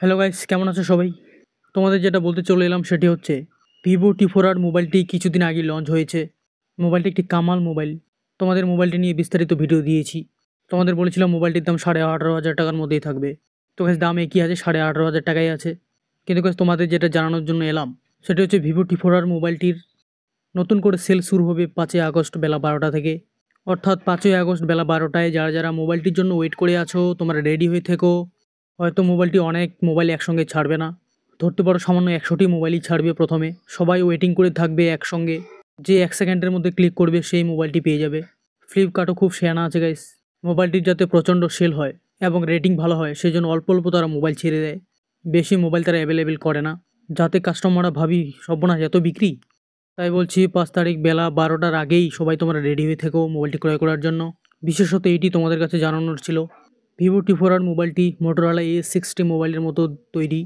Hello guys, কেমন আছো সবাই? তোমাদের যেটা বলতে চলে এলাম সেটি হচ্ছে ভিভো টি4আর মোবাইলটি কিছুদিন আগে লঞ্চ হয়েছে। মোবাইলটি একটি কামাল মোবাইল। তোমাদের মোবাইলটি নিয়ে বিস্তারিত ভিডিও দিয়েছি। তোমাদের বলেছিলাম মোবাইলটির দাম 18,500 টাকার মধ্যেই থাকবে। তো গাইস, দাম একই আছে, 18,500 টাকাই আছে। কিন্তু গাইস, তোমাদের যেটা জানানোর জন্য এলাম সেটি হচ্ছে ভিভো টি4আর মোবাইলটির নতুন করে সেল শুরু হবে 5ই আগস্ট বেলা 12টা থেকে। অর্থাৎ 5ই আগস্ট বেলা 12টায় যারা যারা মোবাইলটির জন্য ওয়েট করে আছো তোমরা রেডি হয়ে থেকো। হয়তো মোবাইলটি অনেক মোবাইল একসঙ্গে ছাড়বে না, ধরতে পারো সামান্য 100টি মোবাইলই ছাড়বে প্রথমে। সবাই ওয়েটিং করে থাকবে একসঙ্গে, যে 1 সেকেন্ডের মধ্যে ক্লিক করবে সেই মোবাইলটি পেয়ে যাবে। ফ্লিপকার্টও খুব শেয়ানা আছে গাইস, মোবাইলটির যাতে প্রচণ্ড সেল হয় এবং রেটিং ভালো হয় সেই জন্য অল্প অল্প তারা মোবাইল ছেড়ে দেয়। বেশি মোবাইল তারা অ্যাভেলেবেল করে না, যাতে কাস্টমাররা ভাবি সর্বনাশ এত বিক্রি। তাই বলছি 5 তারিখ বেলা 12টার আগেই সবাই তোমরা রেডি হয়ে থেকো মোবাইলটি ক্রয় করার জন্য। বিশেষত এইটি তোমাদের কাছে জানানোর ছিল। ভিভো টি4আর মোবাইলটি মোটরোলা A60 মোবাইলের মতো তৈরি।